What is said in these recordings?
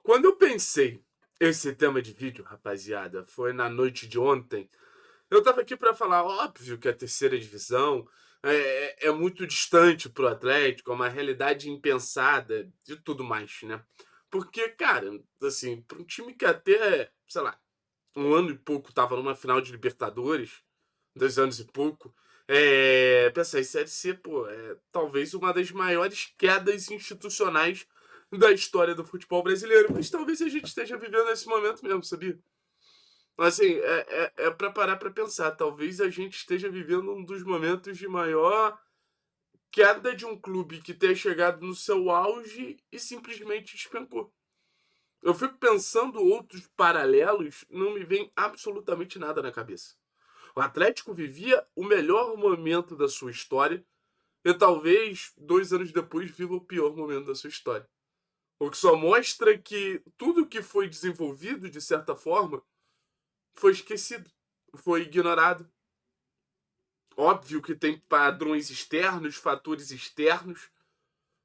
Quando eu pensei esse tema de vídeo, rapaziada, foi na noite de ontem. Eu tava aqui pra falar, óbvio que a terceira divisão é muito distante pro Atlético, é uma realidade impensada e tudo mais, né? Porque, cara, assim, para um time que até, sei lá, um ano e pouco tava numa final de Libertadores, 2 anos e pouco, pensar em Série C, pô, talvez uma das maiores quedas institucionais da história do futebol brasileiro. Mas talvez a gente esteja vivendo esse momento mesmo, sabia? Assim, é para parar para pensar. Talvez a gente esteja vivendo um dos momentos de maior queda de um clube que tenha chegado no seu auge e simplesmente despencou. Eu fico pensando outros paralelos, não me vem absolutamente nada na cabeça. O Atlético vivia o melhor momento da sua história e talvez 2 anos depois viva o pior momento da sua história. O que só mostra que tudo que foi desenvolvido, de certa forma, foi esquecido, foi ignorado. Óbvio que tem padrões externos, fatores externos.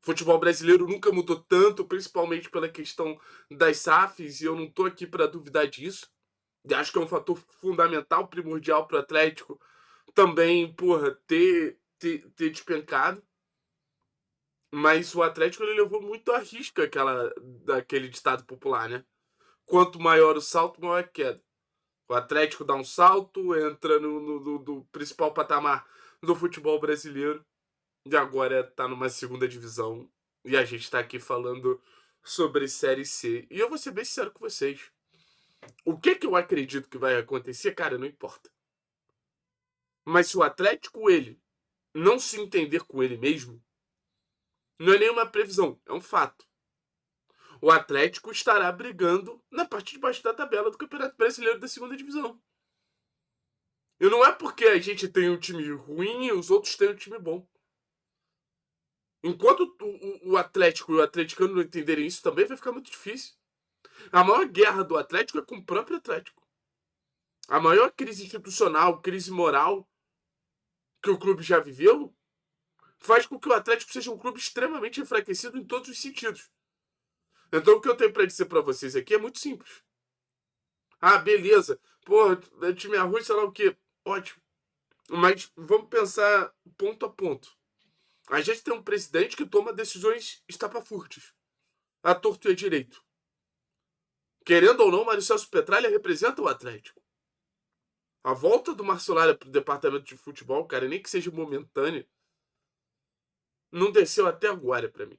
O futebol brasileiro nunca mudou tanto, principalmente pela questão das SAFs, e eu não estou aqui para duvidar disso. E acho que é um fator fundamental, primordial para o Atlético também, porra, ter despencado. Mas o Atlético ele levou muito a risco daquele ditado popular, né? Quanto maior o salto, maior a queda. O Atlético dá um salto, entra no principal patamar do futebol brasileiro e agora está numa segunda divisão. E a gente está aqui falando sobre Série C. E eu vou ser bem sincero com vocês. O que eu acredito que vai acontecer, cara, não importa. Mas se o Atlético, ele, não se entender com ele mesmo, não é nenhuma previsão, é um fato. O Atlético estará brigando na parte de baixo da tabela do Campeonato Brasileiro da segunda divisão. E não é porque a gente tem um time ruim e os outros têm um time bom. Enquanto o Atlético e o atleticano não entenderem isso, também vai ficar muito difícil. A maior guerra do Atlético é com o próprio Atlético. A maior crise institucional, crise moral que o clube já viveu, faz com que o Atlético seja um clube extremamente enfraquecido em todos os sentidos. Então o que eu tenho para dizer para vocês aqui é muito simples. Ah, beleza. Pô, o time é ruim, sei lá o quê. Ótimo. Mas vamos pensar ponto a ponto. A gente tem um presidente que toma decisões estapafúrdias, a torto e a direito. Querendo ou não, Mário Celso Petralha representa o Atlético. A volta do Marcelário para o departamento de futebol, cara, nem que seja momentânea, não desceu até agora para mim.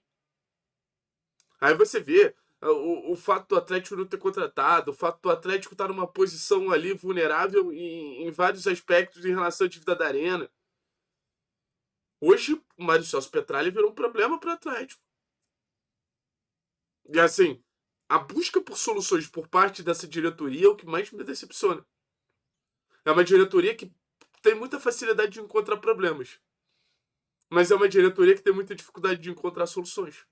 Aí você vê o fato do Atlético não ter contratado, o fato do Atlético estar numa posição ali vulnerável em vários aspectos em relação à dívida da Arena. Hoje, o Mário Celso Petralha virou um problema para o Atlético. E assim, a busca por soluções por parte dessa diretoria é o que mais me decepciona. É uma diretoria que tem muita facilidade de encontrar problemas. Mas é uma diretoria que tem muita dificuldade de encontrar soluções.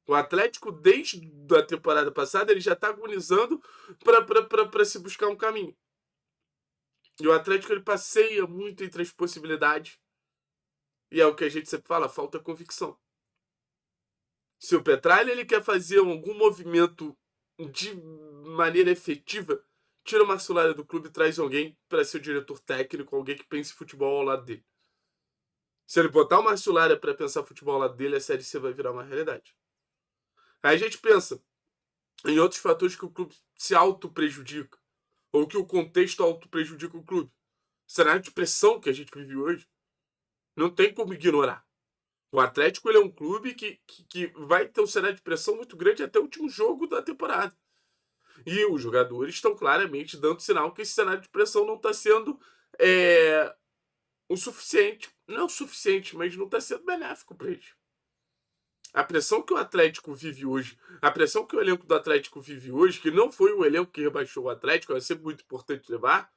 O Atlético, desde a temporada passada, ele já está agonizando para se buscar um caminho. E o Atlético ele passeia muito entre as possibilidades. E é o que a gente sempre fala, falta convicção. Se o Petralha ele quer fazer algum movimento de maneira efetiva, tira o Marcelário do clube e traz alguém para ser o diretor técnico, alguém que pense futebol ao lado dele. Se ele botar o Marcelário para pensar futebol ao lado dele, a Série C vai virar uma realidade. Aí a gente pensa em outros fatores que o clube se auto-prejudica, ou que o contexto auto-prejudica o clube. O cenário de pressão que a gente vive hoje, não tem como ignorar. O Atlético ele é um clube que vai ter um cenário de pressão muito grande até o último jogo da temporada. E os jogadores estão claramente dando sinal que esse cenário de pressão não está sendo o suficiente. Não o suficiente, mas não está sendo benéfico para eles. A pressão que o Atlético vive hoje, a pressão que o elenco do Atlético vive hoje, que não foi o elenco que rebaixou o Atlético, é sempre muito importante levar,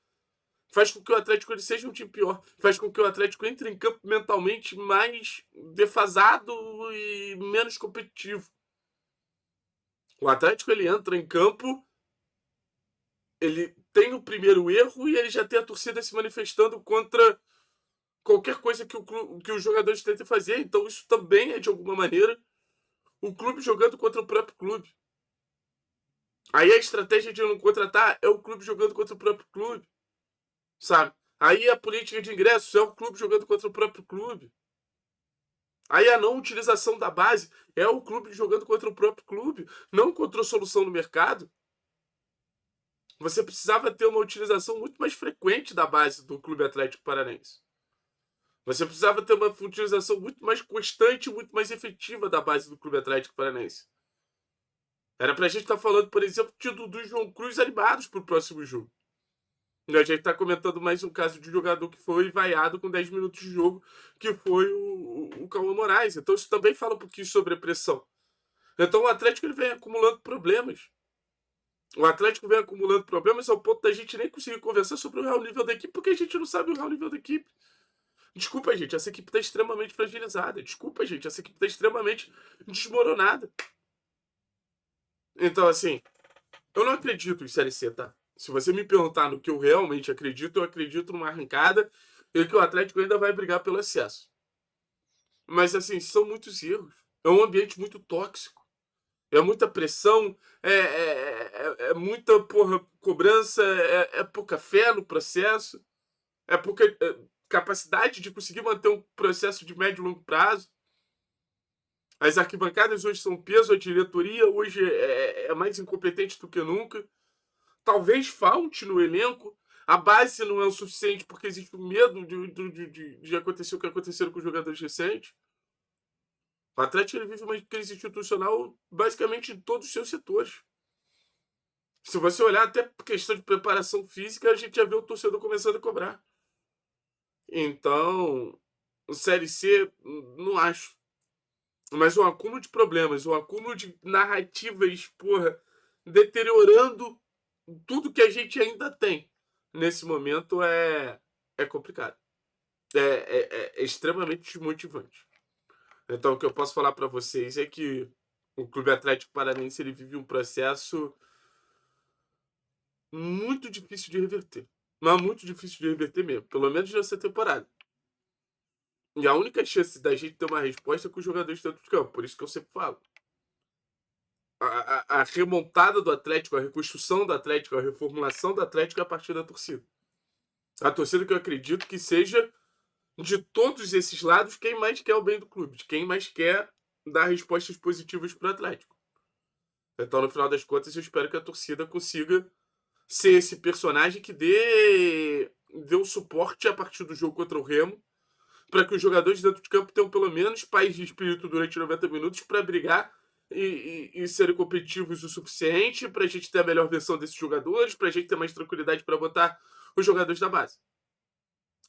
faz com que o Atlético ele seja um time pior. Faz com que o Atlético entre em campo mentalmente mais defasado e menos competitivo. O Atlético ele entra em campo, ele tem o primeiro erro e ele já tem a torcida se manifestando contra qualquer coisa que os jogadores tentem fazer. Então isso também é, de alguma maneira, o clube jogando contra o próprio clube. Aí a estratégia de não contratar é o clube jogando contra o próprio clube, sabe? Aí a política de ingressos é o clube jogando contra o próprio clube. Aí a não utilização da base é o clube jogando contra o próprio clube, não contra a solução no mercado. Você precisava ter uma utilização muito mais frequente da base do Clube Atlético Paranaense. Você precisava ter uma utilização muito mais constante, muito mais efetiva da base do Clube Atlético Paranaense. Era pra gente estar falando, por exemplo, de Dudu e João Cruz animados pro próximo jogo. E a gente tá comentando mais um caso de jogador que foi vaiado com 10 minutos de jogo, que foi o Cauã Moraes. Então isso também fala um pouquinho sobre a pressão. Então o Atlético ele vem acumulando problemas. O Atlético vem acumulando problemas ao ponto da gente nem conseguir conversar sobre o real nível da equipe, porque a gente não sabe o real nível da equipe. Desculpa, gente, essa equipe está extremamente fragilizada. Desculpa, gente, essa equipe está extremamente desmoronada. Então, assim, eu não acredito em Série C, tá? Se você me perguntar no que eu realmente acredito, eu acredito numa arrancada e que o Atlético ainda vai brigar pelo acesso. Mas, assim, são muitos erros. É um ambiente muito tóxico. É muita pressão, é muita porra, cobrança, é pouca fé no processo, é pouca capacidade de conseguir manter um processo de médio e longo prazo. As arquibancadas hoje são peso, a diretoria hoje é mais incompetente do que nunca. Talvez falte no elenco, a base não é o suficiente porque existe o medo de acontecer o que aconteceu com os jogadores recentes. O Atlético ele vive uma crise institucional basicamente em todos os seus setores. Se você olhar até por questão de preparação física, a gente já vê o torcedor começando a cobrar. Então, o Série C, não acho. Mas um acúmulo de problemas, um acúmulo de narrativas, porra, deteriorando tudo que a gente ainda tem nesse momento é complicado. É extremamente desmotivante. Então, o que eu posso falar para vocês é que o Clube Atlético Paranaense ele vive um processo muito difícil de reverter. Mas muito difícil de reverter mesmo, pelo menos nessa temporada. E a única chance da gente ter uma resposta é com os jogadores dentro de campo. Por isso que eu sempre falo. A remontada do Atlético, a reconstrução do Atlético, a reformulação do Atlético é a partir da torcida. A torcida que eu acredito que seja, de todos esses lados, quem mais quer o bem do clube, de quem mais quer dar respostas positivas para o Atlético. Então, no final das contas, eu espero que a torcida consiga ser esse personagem que dê um suporte a partir do jogo contra o Remo, para que os jogadores dentro de campo tenham pelo menos paz de espírito durante 90 minutos para brigar e serem competitivos o suficiente para a gente ter a melhor versão desses jogadores, para a gente ter mais tranquilidade para botar os jogadores da base.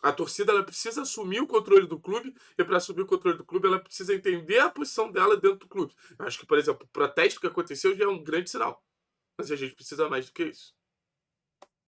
A torcida ela precisa assumir o controle do clube e para assumir o controle do clube ela precisa entender a posição dela dentro do clube. Eu acho que, por exemplo, o protesto que aconteceu já é um grande sinal. Mas a gente precisa mais do que isso.